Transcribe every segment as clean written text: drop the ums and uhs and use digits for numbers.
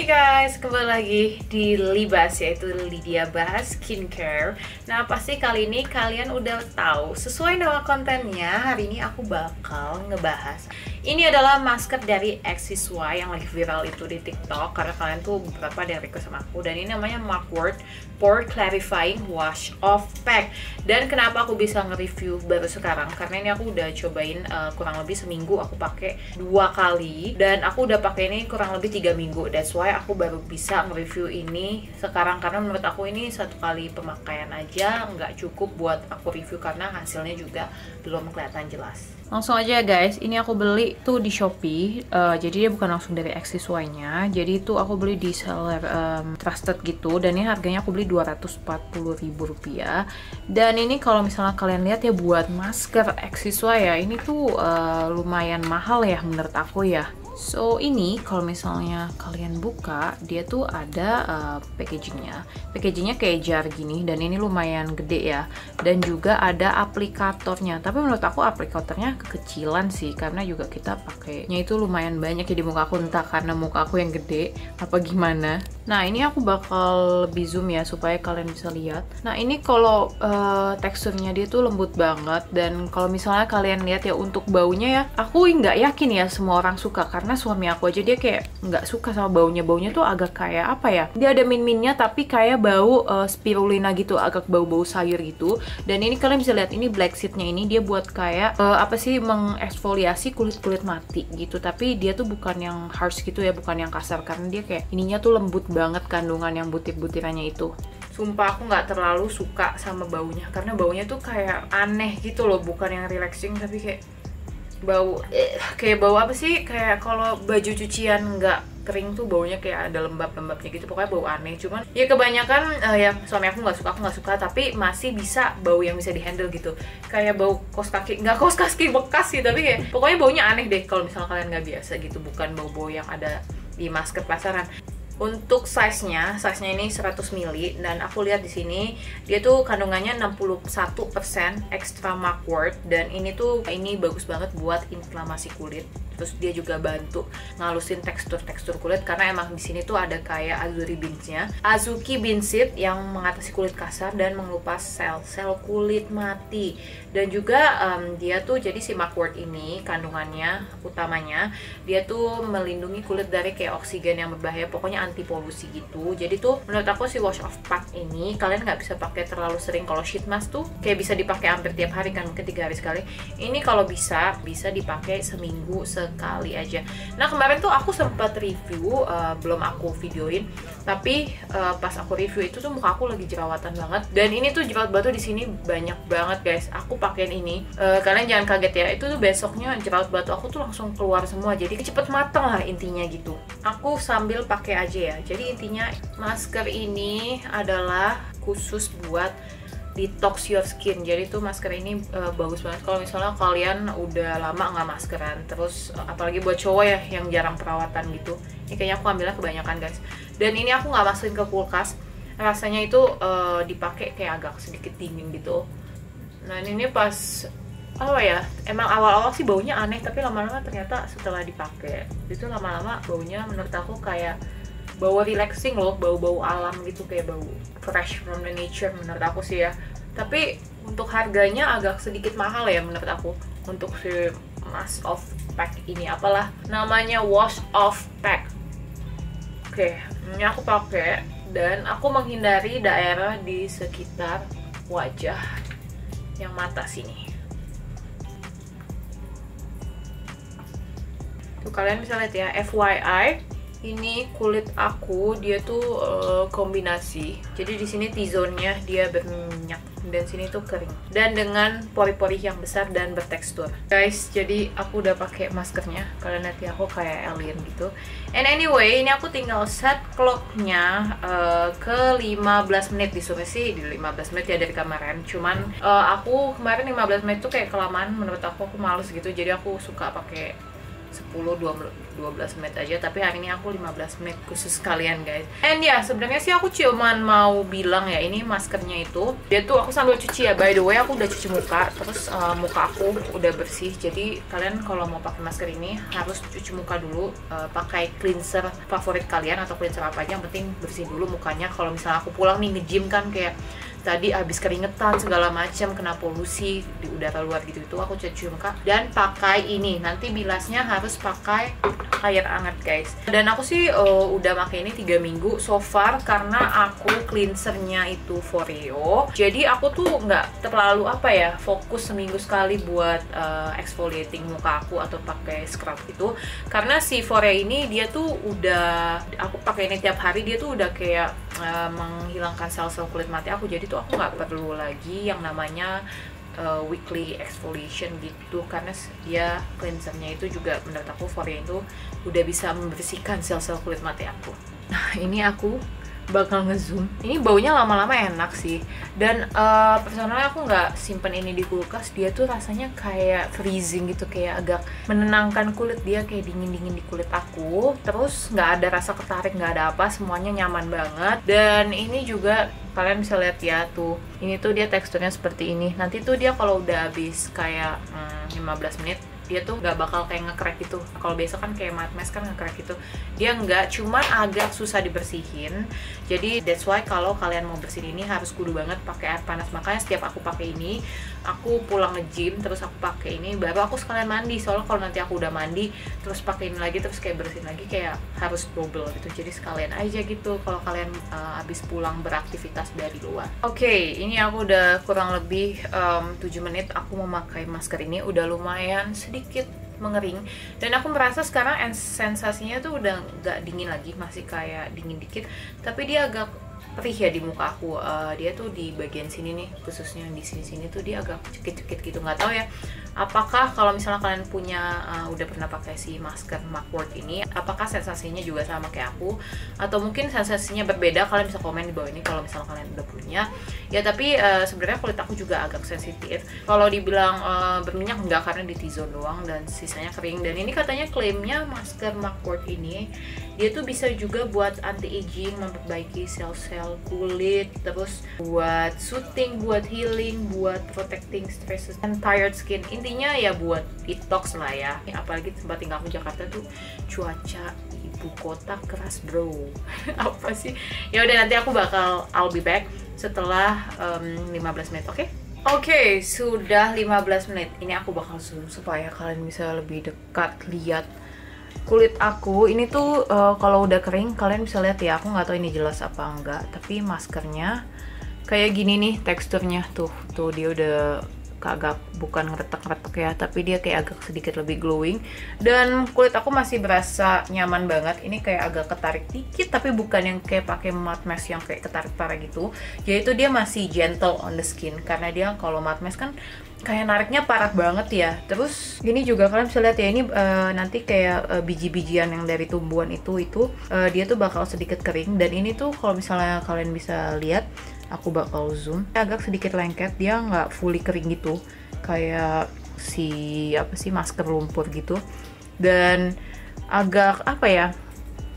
Guys, kembali lagi di Libas, yaitu Lydia Bahas Skincare. Nah, pasti kali ini kalian udah tahu, sesuai nama kontennya, hari ini aku bakal ngebahas. Ini adalah masker dari XSY yang lagi viral itu di TikTok, karena kalian tuh beberapa ada yang request sama aku. Dan ini namanya Mugwort Pore Clarifying Wash Off Pack. Dan kenapa aku bisa nge-review baru sekarang? Karena ini aku udah cobain kurang lebih seminggu, aku pakai 2 kali. Dan aku udah pakai ini kurang lebih 3 minggu. That's why aku baru bisa nge-review ini sekarang, karena menurut aku ini 1 kali pemakaian aja nggak cukup buat aku review, karena hasilnya juga belum kelihatan jelas. Langsung aja guys, ini aku beli tuh di Shopee, jadi dia bukan langsung dari XSY-nya, jadi itu aku beli di seller trusted gitu, dan ini harganya aku beli Rp240.000. Dan ini kalau misalnya kalian lihat ya, buat masker XSY ya, ini tuh lumayan mahal ya menurut aku ya. So ini kalau misalnya kalian buka, dia tuh ada packagingnya. Packagingnya kayak jar gini, dan ini lumayan gede ya. Dan juga ada aplikatornya. Tapi menurut aku aplikatornya kekecilan sih, karena juga kita pakainya itu lumayan banyak ya di muka aku, entah karena muka aku yang gede apa gimana. Nah ini aku bakal lebih zoom ya supaya kalian bisa lihat. Nah ini kalau teksturnya dia tuh lembut banget, dan kalau misalnya kalian lihat ya untuk baunya ya, aku nggak yakin ya semua orang suka, karena suami aku aja dia kayak nggak suka sama baunya. Baunya tuh agak kayak apa ya, dia ada min-minnya tapi kayak bau spirulina gitu, agak bau-bau sayur gitu. Dan ini kalian bisa lihat, ini black seednya ini dia buat kayak apa sih, mengeksfoliasi kulit-kulit mati gitu, tapi dia tuh bukan yang harsh gitu ya, bukan yang kasar, karena dia kayak ininya tuh lembut banget kandungan yang butir-butirannya itu. Sumpah aku nggak terlalu suka sama baunya, karena baunya tuh kayak aneh gitu loh, bukan yang relaxing tapi kayak bau kayak bau apa sih, kayak kalau baju cucian nggak kering tuh baunya kayak ada lembab-lembabnya gitu, pokoknya bau aneh. Cuman ya kebanyakan ya suami aku nggak suka, tapi masih bisa bau yang bisa dihandle gitu, kayak bau kaos kaki, nggak kaos kaki bekas sih, tapi kayak pokoknya baunya aneh deh kalau misalnya kalian nggak biasa gitu, bukan bau-bau yang ada di masker pasaran. Untuk size-nya ini 100 ml, dan aku lihat di sini dia tuh kandungannya 61% extra mugwort, dan ini bagus banget buat inflamasi kulit. Terus dia juga bantu ngalusin tekstur kulit, karena emang di sini tuh ada kayak Azuki Bean Seed yang mengatasi kulit kasar dan mengelupas sel-sel kulit mati. Dan juga dia tuh, jadi si mugwort ini kandungannya utamanya dia tuh melindungi kulit dari kayak oksigen yang berbahaya, pokoknya anti polusi gitu. Jadi tuh menurut aku si wash off pack ini kalian nggak bisa pakai terlalu sering. Kalau sheet mask tuh kayak bisa dipakai hampir tiap hari kan, mungkin 3 hari sekali. Ini kalau bisa dipakai seminggu sekali aja. Nah kemarin tuh aku sempat review, belum aku videoin, tapi pas aku review itu tuh muka aku lagi jerawatan banget, dan ini tuh jerawat batu di sini banyak banget guys. Aku pakein ini, kalian jangan kaget ya, itu tuh besoknya jerawat batu aku tuh langsung keluar semua, jadi cepet mateng lah intinya gitu. Aku sambil pakai aja ya. Jadi intinya masker ini adalah khusus buat detox your skin. Jadi tuh masker ini bagus banget kalau misalnya kalian udah lama nggak maskeran, terus apalagi buat cowok ya yang jarang perawatan gitu. Ini kayaknya aku ambilnya kebanyakan guys. Dan ini aku nggak masukin ke kulkas, rasanya itu dipakai kayak agak sedikit dingin gitu. Nah ini pas apa ya, emang awal-awal sih baunya aneh, tapi lama-lama ternyata setelah dipakai itu lama-lama baunya menurut aku kayak bau relaxing loh, bau-bau alam gitu, kayak bau fresh from the nature menurut aku sih ya. Tapi untuk harganya agak sedikit mahal ya menurut aku untuk si mask off pack ini, apalah namanya, wash off pack. Oke, ini aku pakai, dan aku menghindari daerah di sekitar wajah yang mata sini. Tuh kalian bisa lihat ya, FYI, ini kulit aku dia tuh kombinasi. Jadi di sini T-zone-nya dia berminyak, dan sini tuh kering, dan dengan pori-pori yang besar dan bertekstur. Guys, jadi aku udah pakai maskernya. Kalian lihat ya, aku kayak alien gitu. And anyway, ini aku tinggal set clock-nya ke 15 menit. Disuruh sih di 15 menit ya dari kemarin. Cuman aku kemarin 15 menit tuh kayak kelamaan menurut aku males gitu. Jadi aku suka pakai 12 menit aja, tapi hari ini aku 15 menit khusus kalian guys. And ya sebenarnya sih aku cuman mau bilang ya, ini maskernya itu dia tuh aku sambil cuci ya, by the way aku udah cuci muka, terus muka aku udah bersih. Jadi kalian kalau mau pakai masker ini harus cuci muka dulu, pakai cleanser favorit kalian atau cleanser apa aja, yang penting bersih dulu mukanya. Kalau misalnya aku pulang nih nge-gym kan, kayak tadi habis keringetan segala macam, kena polusi di udara luar gitu, itu aku cuci muka dan pakai ini. Nanti bilasnya harus pakai air hangat guys. Dan aku sih udah pakai ini 3 minggu so far, karena aku cleansernya itu Foreo. Jadi aku tuh nggak terlalu apa ya, fokus seminggu sekali buat exfoliating muka aku atau pakai scrub itu, karena si Foreo ini dia tuh udah, aku pakai ini tiap hari, dia tuh udah kayak menghilangkan sel-sel kulit mati aku. Jadi tuh aku nggak perlu lagi yang namanya weekly exfoliation gitu, karena dia cleansernya itu juga menurut aku Foreo itu udah bisa membersihkan sel-sel kulit mati aku. Nah ini aku bakal ngezoom. Ini baunya lama-lama enak sih, dan personalnya aku nggak simpen ini di kulkas. Dia tuh rasanya kayak freezing gitu, kayak agak menenangkan kulit, dia kayak dingin-dingin di kulit aku. Terus nggak ada rasa ketarik, nggak ada apa, semuanya nyaman banget. Dan ini juga kalian bisa lihat ya tuh, ini tuh dia teksturnya seperti ini. Nanti tuh dia kalau udah habis kayak 15 menit dia tuh nggak bakal kayak nge-crack gitu. Kalau biasa kan kayak matte mask kan nge-crack gitu, dia nggak, cuman agak susah dibersihin. Jadi that's why kalau kalian mau bersihin ini harus kudu banget pakai air panas. Makanya setiap aku pakai ini, aku pulang nge-gym terus aku pakai ini, baru aku sekalian mandi. Soalnya kalau nanti aku udah mandi terus pakai ini lagi terus kayak bersihin lagi, kayak harus double gitu. Jadi sekalian aja gitu kalau kalian habis pulang beraktivitas dari luar. Oke, ini aku udah kurang lebih 7 menit aku memakai masker ini, udah lumayan sedikit mengering, dan aku merasa sekarang sensasinya tuh udah nggak dingin lagi, masih kayak dingin dikit, tapi dia agak perih ya di muka aku. Dia tuh di bagian sini nih, khususnya di sini tuh dia agak cekit-cekit gitu. Nggak tahu ya apakah kalau misalnya kalian punya udah pernah pakai si masker Mugwort ini, apakah sensasinya juga sama kayak aku, atau mungkin sensasinya berbeda. Kalian bisa komen di bawah ini kalau misalnya kalian udah punya ya. Tapi sebenarnya kulit aku juga agak sensitif. Kalau dibilang berminyak enggak, karena di T-zone doang dan sisanya kering. Dan ini katanya klaimnya masker Mugwort ini dia tuh bisa juga buat anti-aging, memperbaiki sel-sel kulit, terus buat soothing, buat healing, buat protecting stresses and tired skin. Intinya ya buat detox lah ya. Apalagi tempat tinggal aku Jakarta tuh cuaca ibu kota keras bro. Apa sih? Ya udah, nanti aku bakal I'll be back setelah 15 menit, oke? Oke, sudah 15 menit. Ini aku bakal zoom supaya kalian bisa lebih dekat lihat kulit aku. Ini tuh kalau udah kering kalian bisa lihat ya. Aku nggak tahu ini jelas apa enggak, tapi maskernya kayak gini nih teksturnya. Tuh dia udah agak, bukan ngeretek-ngeretek ya, tapi dia kayak agak sedikit lebih glowing, dan kulit aku masih berasa nyaman banget. Ini kayak agak ketarik dikit, tapi bukan yang kayak pakai matte mask yang kayak ketarik parah gitu. Yaitu dia masih gentle on the skin, karena dia kalau matte mask kan kayak nariknya parah banget ya. Terus ini juga kalian bisa lihat ya, ini nanti kayak biji-bijian yang dari tumbuhan itu dia tuh bakal sedikit kering. Dan ini tuh kalau misalnya kalian bisa lihat, aku bakal zoom, agak sedikit lengket, dia nggak fully kering gitu kayak si masker lumpur gitu. Dan agak apa ya,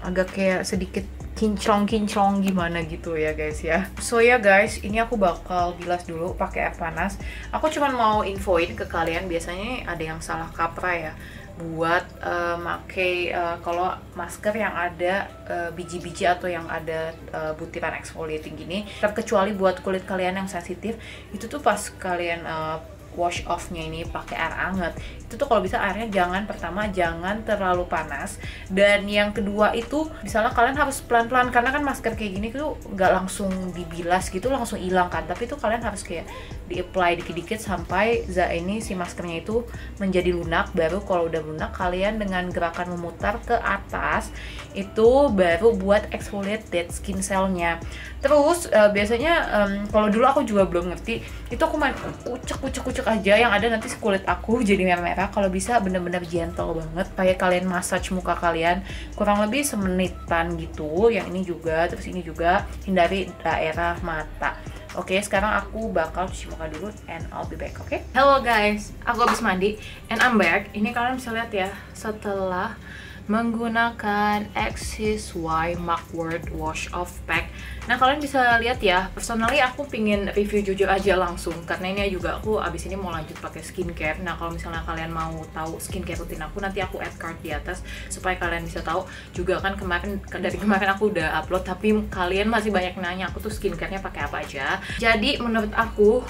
agak kayak sedikit kinclong gimana gitu ya guys ya. So ya guys, ini aku bakal bilas dulu pakai air panas. Aku cuman mau infoin ke kalian, biasanya ada yang salah kaprah ya buat pakai kalau masker yang ada biji-biji atau yang ada butiran exfoliating gini, terkecuali buat kulit kalian yang sensitif. Itu tuh pas kalian wash off-nya ini pakai air hangat, itu tuh kalau bisa airnya pertama jangan terlalu panas, dan yang kedua itu misalnya kalian harus pelan-pelan, karena kan masker kayak gini tuh nggak langsung dibilas gitu langsung hilang kan, tapi tuh kalian harus kayak di-apply dikit-dikit sampai ini si maskernya itu menjadi lunak. Baru kalau udah lunak, kalian dengan gerakan memutar ke atas itu baru buat exfoliate dead skin cell-nya. Terus biasanya kalau dulu aku juga belum ngerti, itu aku main ucek aja, yang ada nanti kulit aku jadi merah-merah. Kalau bisa bener-bener gentle banget, kayak kalian massage muka kalian kurang lebih semenitan gitu. Yang ini juga, terus ini juga, hindari daerah mata. Oke, sekarang aku bakal cuci muka dulu and I'll be back, oke? Hello guys, aku habis mandi and I'm back. Ini kalian bisa lihat ya, setelah menggunakan XSY Mugwort Wash Off Pack. Nah, kalian bisa lihat ya, personally aku pingin review jujur aja langsung karena ini juga aku abis ini mau lanjut pakai skincare. Nah, kalau misalnya kalian mau tahu skincare rutin aku, nanti aku add card di atas supaya kalian bisa tahu. Juga kan dari kemarin aku udah upload, tapi kalian masih banyak nanya aku tuh skincare-nya pakai apa aja. Jadi menurut aku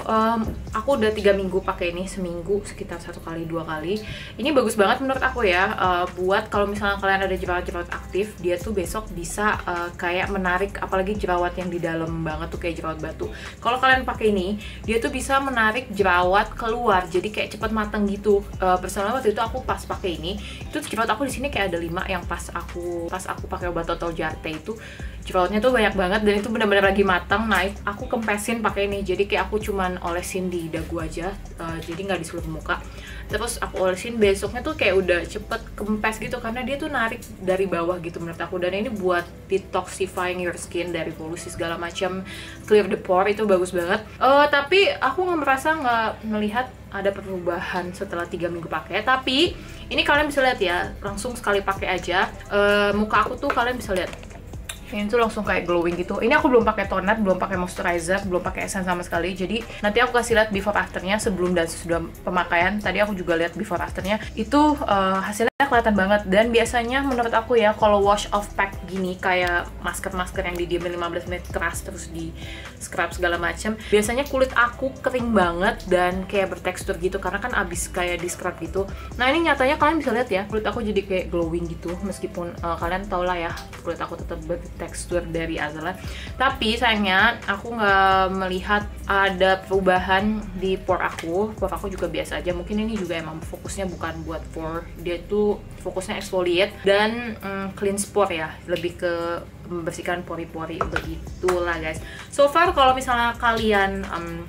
udah 3 minggu pakai ini, seminggu sekitar 1 kali 2 kali. Ini bagus banget menurut aku ya, buat kalau misalnya kalian ada jerawat-jerawat aktif, dia tuh besok bisa kayak menarik, apalagi jerawat yang di dalam banget tuh kayak jerawat batu. Kalau kalian pakai ini, dia tuh bisa menarik jerawat keluar, jadi kayak cepet matang gitu. Personal waktu itu aku pas pakai ini, itu jerawat aku di sini kayak ada 5 yang pas aku pakai obat Total Jarte itu jerawatnya tuh banyak banget dan itu benar-benar lagi matang. Nah, aku kempesin pakai ini, jadi kayak aku cuman olesin di dagu aja, jadi nggak di seluruh muka. Terus aku olesin, besoknya tuh kayak udah cepet kempes gitu karena dia tuh narik dari bawah gitu menurut aku. Dan ini buat detoxifying your skin dari polusi segala macam, clear the pore, itu bagus banget. Tapi aku nggak melihat ada perubahan setelah 3 minggu pakai. Tapi ini kalian bisa lihat ya, langsung sekali pakai aja muka aku tuh kalian bisa lihat. Ini tuh langsung kayak glowing gitu. Ini aku belum pakai toner, belum pakai moisturizer, belum pakai essence sama sekali. Jadi nanti aku kasih lihat before afternya sebelum dan sesudah pemakaian. Tadi aku juga lihat before afternya. Itu hasilnya kelihatan banget. Dan biasanya menurut aku ya, kalau wash off pack gini kayak masker-masker yang didiemin 15 menit keras terus di scrub segala macam, biasanya kulit aku kering banget dan kayak bertekstur gitu karena kan abis kayak di scrub gitu. Nah, ini nyatanya kalian bisa lihat ya, kulit aku jadi kayak glowing gitu, meskipun kalian tau lah ya, kulit aku tetap bertekstur dari azalan. Tapi sayangnya aku nggak melihat ada perubahan di pore aku. Pore aku juga biasa aja. Mungkin ini juga emang fokusnya bukan buat pore, dia tuh fokusnya exfoliate dan cleanse pore ya, lebih ke membersihkan pori-pori, begitulah guys. So far kalau misalnya kalian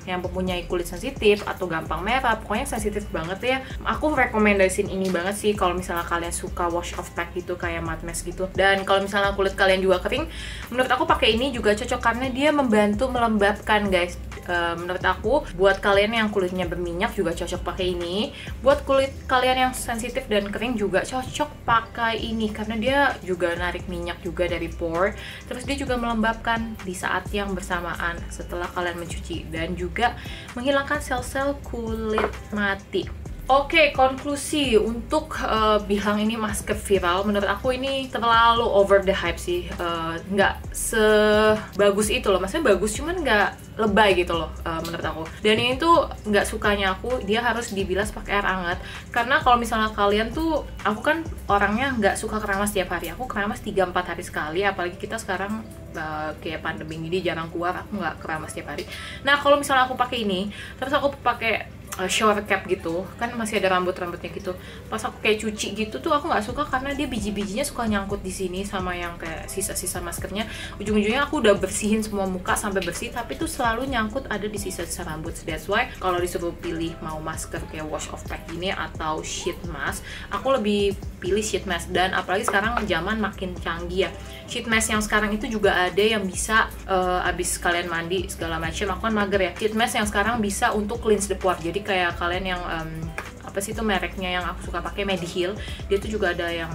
yang mempunyai kulit sensitif atau gampang merah, pokoknya sensitif banget ya, aku rekomendasiin ini banget sih kalau misalnya kalian suka wash off pack gitu kayak matte mask gitu. Dan kalau misalnya kulit kalian juga kering, menurut aku pakai ini juga cocok karena dia membantu melembabkan guys. Menurut aku buat kalian yang kulitnya berminyak juga cocok pakai ini. Buat kulit kalian yang sensitif dan kering juga cocok pakai ini karena dia juga narik minyak juga dari pore. Terus dia juga melembabkan di saat yang bersamaan setelah kalian mencuci dan juga menghilangkan sel-sel kulit mati. Oke, konklusi untuk bilang ini masker viral, menurut aku ini terlalu over the hype sih. Nggak sebagus itu loh, maksudnya bagus cuman nggak lebay gitu loh menurut aku. Dan ini tuh nggak sukanya aku, dia harus dibilas pakai air hangat. Karena kalau misalnya kalian tuh, aku kan orangnya nggak suka keramas tiap hari, aku keramas 3-4 hari sekali, apalagi kita sekarang kayak pandemi gini jarang keluar, aku nggak keramas tiap hari. Nah, kalau misalnya aku pakai ini, terus aku pakai shower cap gitu, kan masih ada rambut-rambutnya gitu. Pas aku kayak cuci gitu tuh aku nggak suka karena dia biji-bijinya suka nyangkut di sini sama yang kayak sisa-sisa maskernya. Ujung-ujungnya aku udah bersihin semua muka sampai bersih, tapi tuh selalu nyangkut ada di sisa-sisa rambut. That's why kalau disuruh pilih mau masker kayak wash off pack gini atau sheet mask, aku lebih pilih sheet mask. Dan apalagi sekarang zaman makin canggih ya, sheet mask yang sekarang itu juga ada yang bisa abis kalian mandi segala macam, aku kan mager ya, sheet mask yang sekarang bisa untuk cleanse the pore. Jadi kayak kalian yang apa sih itu mereknya yang aku suka pakai, Mediheal, dia tuh juga ada yang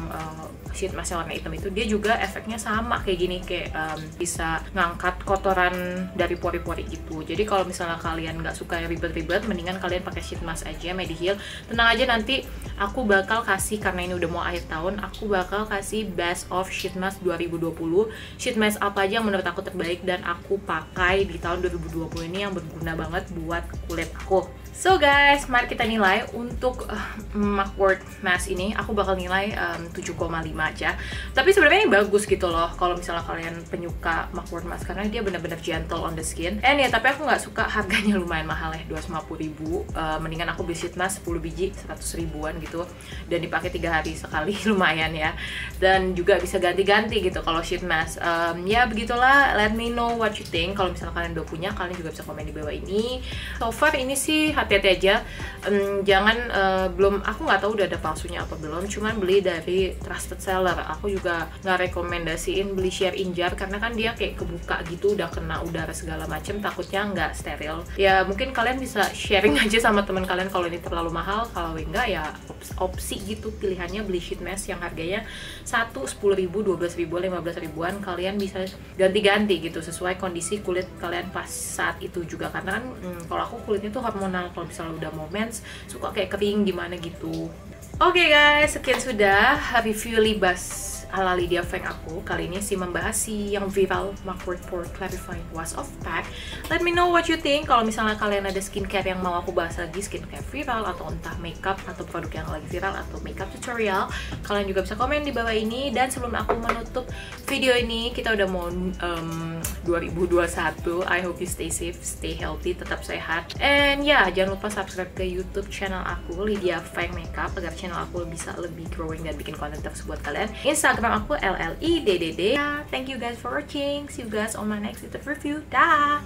sheet mask yang warna hitam itu, dia juga efeknya sama kayak gini, kayak bisa ngangkat kotoran dari pori-pori gitu. Jadi kalau misalnya kalian nggak suka yang ribet-ribet, mendingan kalian pakai sheet mask aja Mediheal. Tenang aja, nanti aku bakal kasih, karena ini udah mau akhir tahun, aku bakal kasih best of sheet mask 2020, sheet mask apa aja yang menurut aku terbaik dan aku pakai di tahun 2020 ini yang berguna banget buat kulit aku. So guys, mari kita nilai untuk Mugwort mask ini. Aku bakal nilai 7,5 aja. Tapi sebenarnya ini bagus gitu loh kalau misalnya kalian penyuka Mugwort mask karena dia benar-benar gentle on the skin. And ya, tapi aku nggak suka harganya lumayan mahal ya, 250.000. Mendingan aku beli sheet mask 10 biji 100 ribuan gitu dan dipakai 3 hari sekali, lumayan ya. Dan juga bisa ganti-ganti gitu kalau sheet mask. Ya begitulah, let me know what you think. Kalau misalnya kalian udah punya, kalian juga bisa komen di bawah ini. So far ini sih hati-hati aja, jangan belum, aku nggak tahu udah ada palsunya apa belum, cuman beli dari trusted seller seller. Aku juga nggak rekomendasiin beli Sheer Injar karena kan dia kayak kebuka gitu, udah kena udara segala macem, takutnya nggak steril. Ya mungkin kalian bisa sharing aja sama teman kalian kalau ini terlalu mahal. Kalau enggak ya opsi gitu, pilihannya beli sheet mask yang harganya 10.000, 12.000, 15.000-an. Kalian bisa ganti-ganti gitu sesuai kondisi kulit kalian pas saat itu juga, karena kan kalau aku kulitnya tuh hormonal, kalau misalnya udah mau mens suka kayak kering gimana gitu. Oke guys, sekian sudah review libas ala Lydia Feng aku. Kali ini sih membahas si yang viral Mugwort Pore Clarifying Wash Off Pack. Let me know what you think. Kalau misalnya kalian ada skincare yang mau aku bahas lagi, skincare viral atau entah makeup atau produk yang lagi viral atau makeup tutorial, kalian juga bisa komen di bawah ini. Dan sebelum aku menutup video ini, kita udah mau 2021. I hope you stay safe, stay healthy, tetap sehat. And ya, jangan lupa subscribe ke YouTube channel aku Lydia Feng Makeup agar channel aku bisa lebih growing dan bikin konten terus buat kalian. Instagram aku LLIDDD. Thank you guys for watching. See you guys on my next YouTube review. Dah.